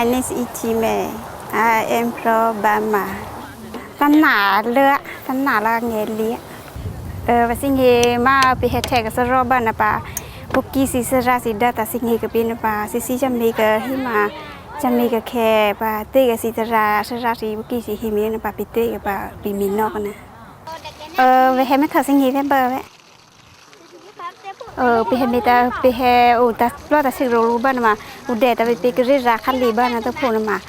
My name is Ichime. I am from Burma. Tanna lơ, tanna la nghe lia. Và sinh hệ mà bị hết thảy cái rồi bạn apa, bukki si ra si data sinh hệ cái bên apa, si chăm mấy cái hi mà chăm mấy cái khe apa, tê cái si ra si bukki si hi miên apa bị tê apa bị miên nọ cái về hết mấy thằng sinh hệ về bờ vậy. Bị hết mấy ta bị hết ta lo ta sinh rồi bạn mà, để ta bị cái ra khăn lì bạn ta phun mà.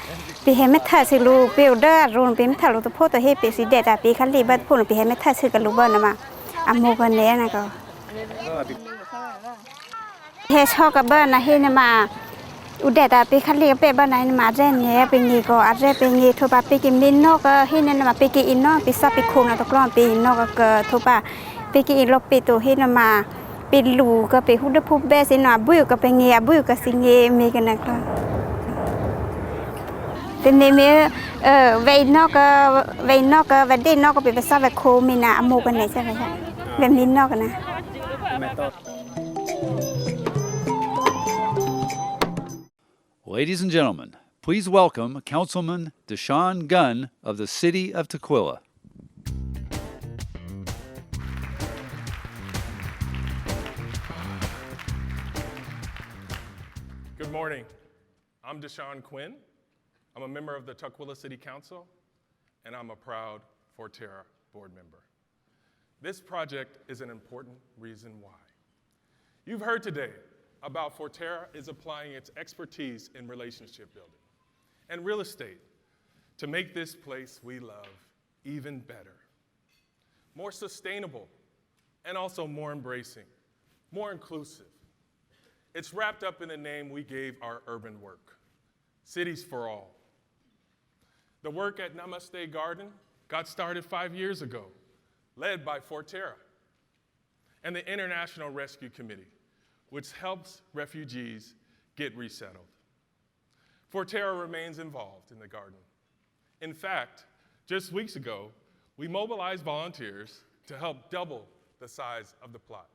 Bị hết mấy thằng sinh rồi bị ở đó rồi bị mấy thằng rồi ta phun ta hết bị si để ta bị khăn lì bạn phun bị hết mấy thằng sinh cái rồi bạn mà. Amo cái này nè cô. Hết cho các bạn là hết mà, udah tapi kali apa bạn này mà ra nè, bây giờ có ra bây giờ thôi bà bây giờ mình nó cái hết nên mà bây giờ nó bisa bây khung là tao còn bây nó cái thôi bà bây giờ lúc bây tôi hết mà bây lù cái bây hút được phun bé xin nó bui cái bui cái xin nghe mấy cái này con. Thế nên mình vậy nó cái vấn đề nó cái bây sao vậy khô mình là amo cái này sao vậy? Về mình nó cái này. Ladies and gentlemen, please welcome Councilman Deshaun Gunn of the City of Tukwila. Good morning. I'm Deshaun Quinn. I'm a member of the Tukwila City Council, and I'm a proud Forterra board member. This project is an important reason why. You've heard today about Forterra is applying its expertise in relationship building and real estate to make this place we love even better, more sustainable, and also more embracing, more inclusive. It's wrapped up in the name we gave our urban work, Cities for All. The work at Namaste Garden got started 5 years ago, led by Forterra and the International Rescue Committee, which helps refugees get resettled. Forterra remains involved in the garden. In fact, just weeks ago, we mobilized volunteers to help double the size of the plot.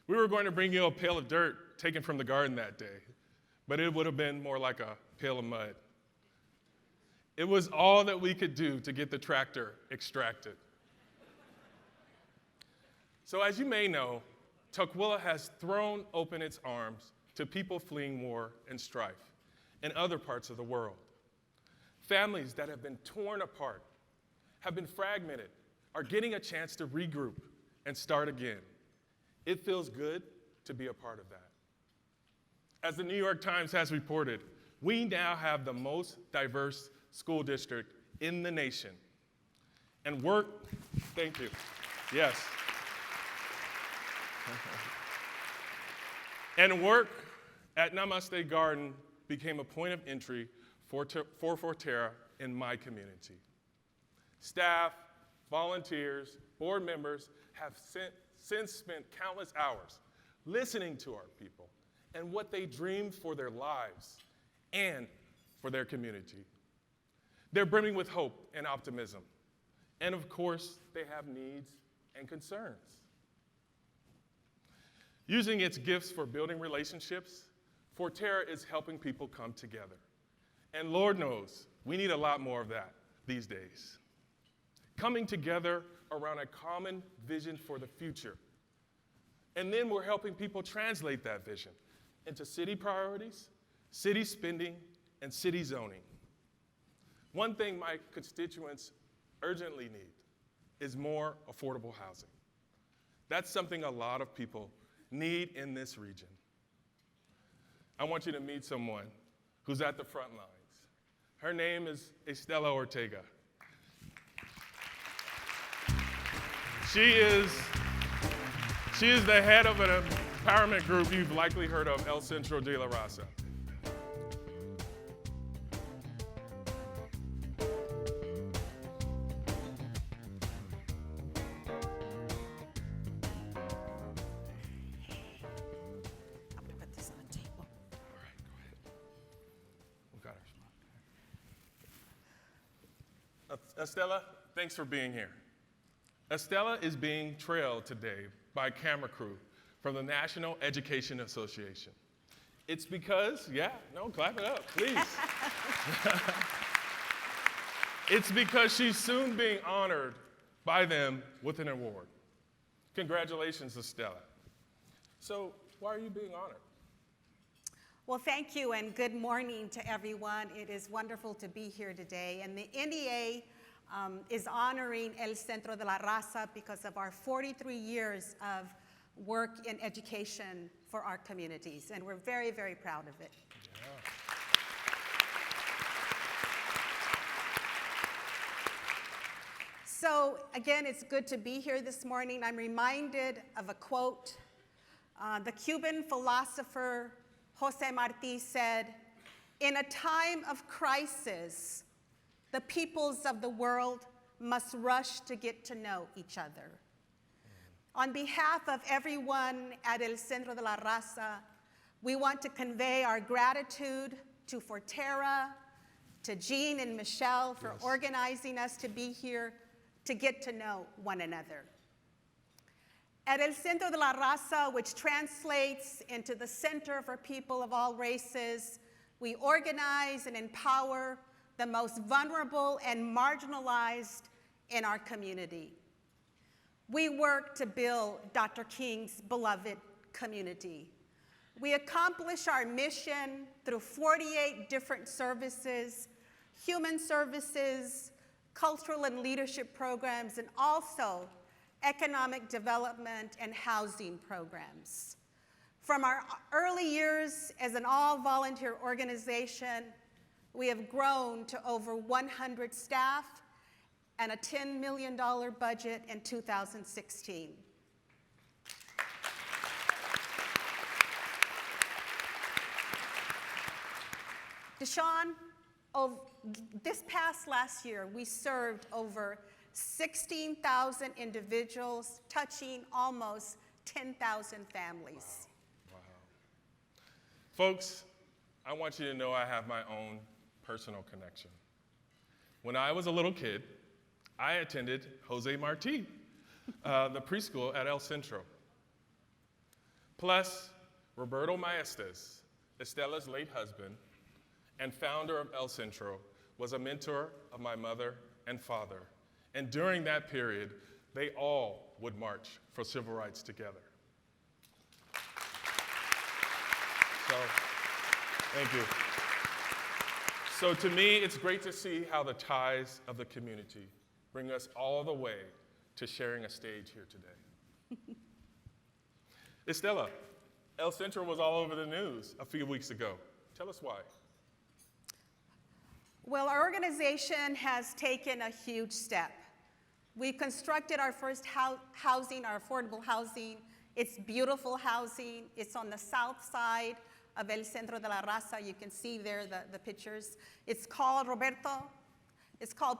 We were going to bring you a pail of dirt taken from the garden that day, but it would have been more like a pail of mud. It was all that we could do to get the tractor extracted. So as you may know, Tukwila has thrown open its arms to people fleeing war and strife in other parts of the world. Families that have been torn apart, have been fragmented, are getting a chance to regroup and start again. It feels good to be a part of that. As the New York Times has reported, we now have the most diverse school district in the nation. And thank you, yes. And work at Namaste Garden became a point of entry for Forterra in my community. Staff, volunteers, board members have since spent countless hours listening to our people and what they dreamed for their lives and for their community. They're brimming with hope and optimism. And of course, they have needs and concerns. Using its gifts for building relationships, Forterra is helping people come together. And Lord knows, we need a lot more of that these days. Coming together around a common vision for the future. And then we're helping people translate that vision into city priorities, city spending, and city zoning. One thing my constituents urgently need is more affordable housing. That's something a lot of people need in this region. I want you to meet someone who's at the front lines. Her name is Estela Ortega. She is the head of an empowerment group you've likely heard of, El Centro de la Raza. Estela, thanks for being here. Estela is being trailed today by a camera crew from the National Education Association. It's because, clap it up, please. It's because she's soon being honored by them with an award. Congratulations, Estela. So, why are you being honored? Well, thank you, and good morning to everyone. It is wonderful to be here today. And the NEA is honoring El Centro de la Raza because of our 43 years of work in education for our communities, and we're very, very proud of it. Yeah. So, again, it's good to be here this morning. I'm reminded of a quote. The Cuban philosopher Jose Marti said, "In a time of crisis, the peoples of the world must rush to get to know each other." On behalf of everyone at El Centro de la Raza, we want to convey our gratitude to Forterra, to Jean and Michelle for organizing us to be here to get to know one another. At El Centro de la Raza, which translates into the center for people of all races, we organize and empower the most vulnerable and marginalized in our community. We work to build Dr. King's beloved community. We accomplish our mission through 48 different services, human services, cultural and leadership programs, and also economic development and housing programs. From our early years as an all-volunteer organization, we have grown to over 100 staff and a $10 million budget in 2016. Deshaun, this past last year, we served over 16,000 individuals, touching almost 10,000 families. Wow. Folks, I want you to know I have my own personal connection. When I was a little kid, I attended Jose Marti, the preschool at El Centro. Plus, Roberto Maestas, Estela's late husband and founder of El Centro, was a mentor of my mother and father. And during that period, they all would march for civil rights together. So, thank you. So to me, it's great to see how the ties of the community bring us all the way to sharing a stage here today. Estela, El Centro was all over the news a few weeks ago. Tell us why. Well, our organization has taken a huge step. We constructed our first housing, our affordable housing. It's beautiful housing. It's on the south side of El Centro de la Raza. You can see there the pictures. It's called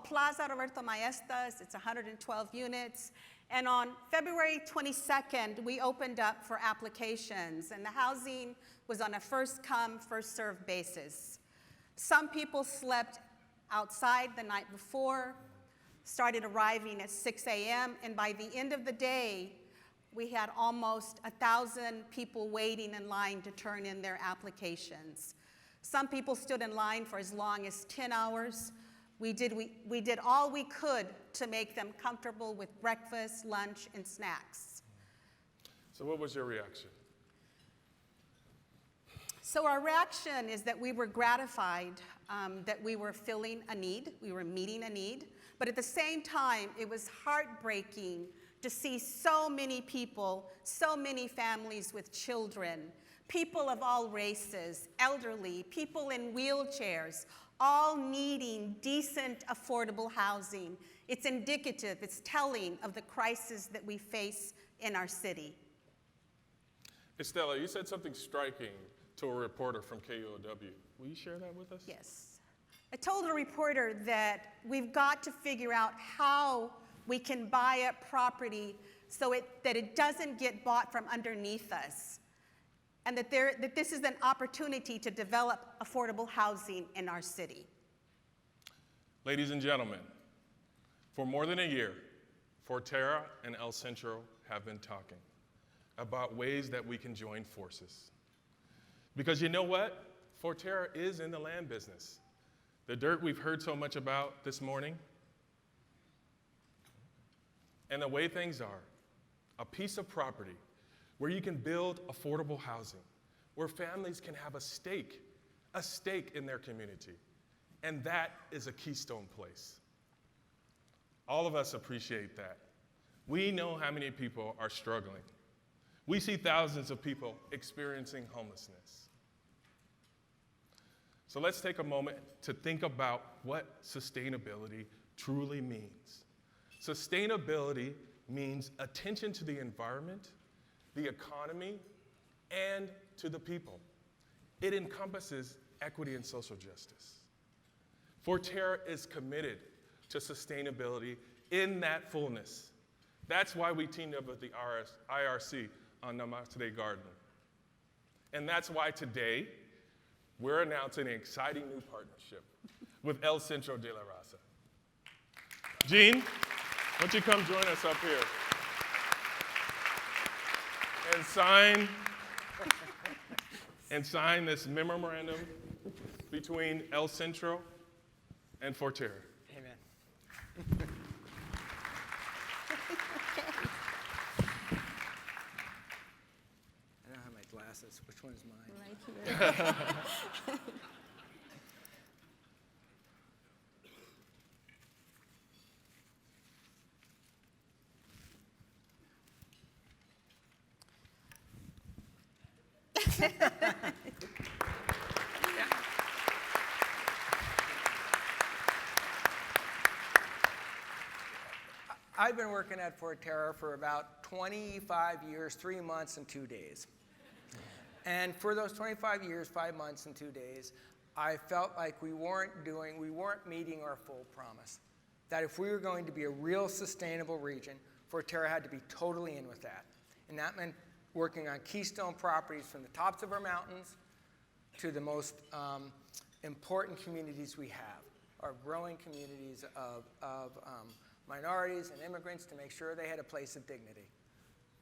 Plaza Roberto Maestas. It's 112 units. And on February 22nd, we opened up for applications, and the housing was on a first-come, first-served basis. Some people slept outside the night before, started arriving at 6 a.m., and by the end of the day, we had almost 1,000 people waiting in line to turn in their applications. Some people stood in line for as long as 10 hours. We did all we could to make them comfortable with breakfast, lunch, and snacks. So what was your reaction? So our reaction is that we were gratified that we were filling a need, we were meeting a need, but at the same time, it was heartbreaking to see so many people, so many families with children, people of all races, elderly, people in wheelchairs, all needing decent, affordable housing. It's indicative, it's telling of the crisis that we face in our city. Estela, you said something striking to a reporter from KUOW. Will you share that with us? Yes. I told a reporter that we've got to figure out how we can buy up property so that it doesn't get bought from underneath us, and that this is an opportunity to develop affordable housing in our city. Ladies and gentlemen, for more than a year, Forterra and El Centro have been talking about ways that we can join forces. Because you know what? Forterra is in the land business. The dirt we've heard so much about this morning, and the way things are, a piece of property where you can build affordable housing, where families can have a stake in their community. And that is a keystone place. All of us appreciate that. We know how many people are struggling. We see thousands of people experiencing homelessness. So let's take a moment to think about what sustainability truly means. Sustainability means attention to the environment, the economy, and to the people. It encompasses equity and social justice. Forterra is committed to sustainability in that fullness. That's why we teamed up with the IRC on Namaste Garden. And that's why today we're announcing an exciting new partnership with El Centro de la Raza. Jean, why don't you come join us up here and sign this memorandum between El Centro and Forterra. Amen. I don't have my glasses. Which one is mine? Right here. I've been working at Forterra for about 25 years, 3 months, and 2 days. And for those 25 years, 5 months, and 2 days, I felt like we weren't meeting our full promise. That if we were going to be a real sustainable region, Forterra had to be totally in with that. And that meant working on keystone properties from the tops of our mountains to the most important communities we have, our growing communities of minorities and immigrants, to make sure they had a place of dignity.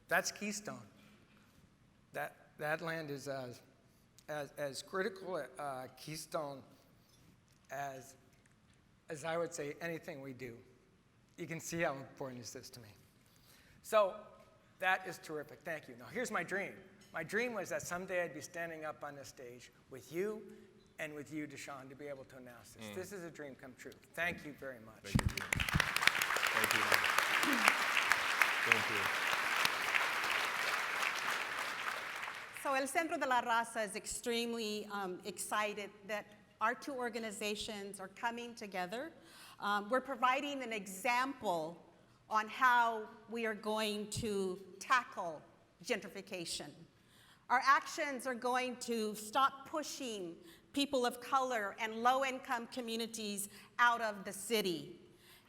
That's keystone. That land is as critical a keystone as I would say anything we do. You can see how important this is to me. So that is terrific. Thank you. Now here's my dream. My dream was that someday I'd be standing up on this stage with you and with you, Deshaun, to be able to announce this. This is a dream come true. Thank you very much. Thank you. Thank you. Thank you. So El Centro de la Raza is extremely excited that our two organizations are coming together. We're providing an example on how we are going to tackle gentrification. Our actions are going to stop pushing people of color and low-income communities out of the city.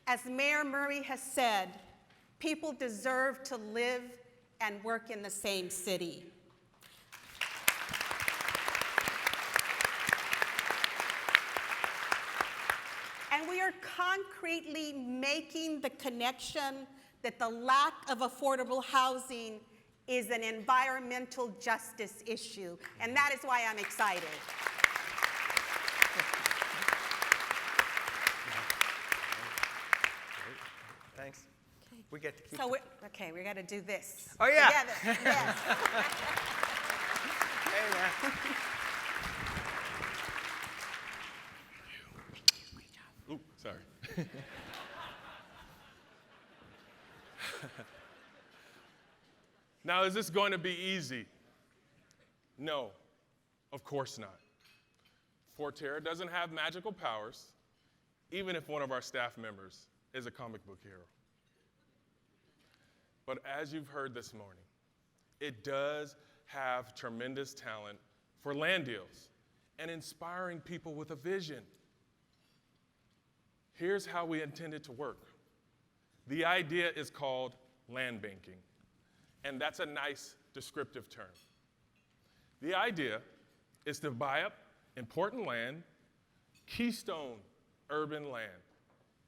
As Mayor Murray has said, people deserve to live and work in the same city. And we are concretely making the connection that the lack of affordable housing is an environmental justice issue. And that is why I'm excited. Thanks. We get to keep So, we got to do this. Oh, yeah. Together. Yes. Hey, man. Ooh, sorry. Now, is this going to be easy? No, of course not. Forterra doesn't have magical powers, even if one of our staff members is a comic book hero. But as you've heard this morning, it does have tremendous talent for land deals and inspiring people with a vision. Here's how we intend it to work. The idea is called land banking, and that's a nice descriptive term. The idea is to buy up important land, keystone urban land,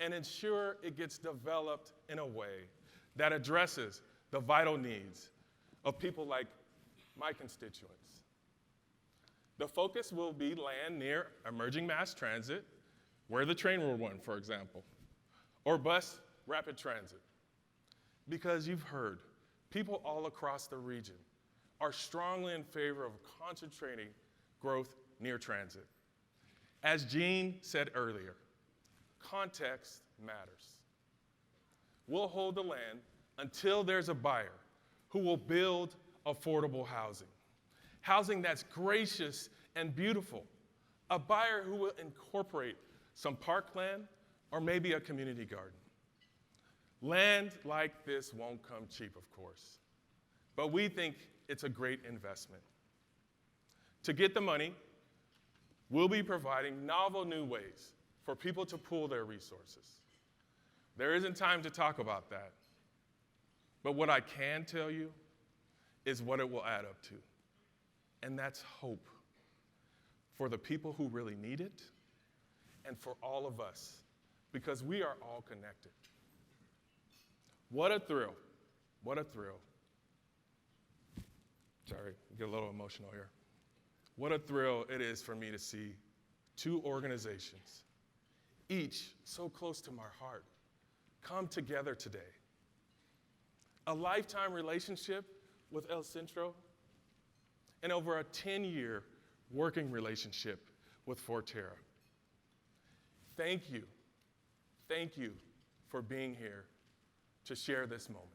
and ensure it gets developed in a way that addresses the vital needs of people like my constituents. The focus will be land near emerging mass transit, where the train will run, for example, or bus rapid transit. Because you've heard, people all across the region are strongly in favor of concentrating growth near transit. As Jean said earlier, context matters. We'll hold the land until there's a buyer who will build affordable housing. Housing that's gracious and beautiful. A buyer who will incorporate some parkland or maybe a community garden. Land like this won't come cheap, of course, but we think it's a great investment. To get the money, we'll be providing novel new ways for people to pool their resources. There isn't time to talk about that, but what I can tell you is what it will add up to, and that's hope for the people who really need it and for all of us, because we are all connected. What a thrill, what a thrill. Sorry, get a little emotional here. What a thrill it is for me to see two organizations, each so close to my heart, come together today. A lifetime relationship with El Centro, and over a 10-year working relationship with Forterra. Thank you for being here to share this moment.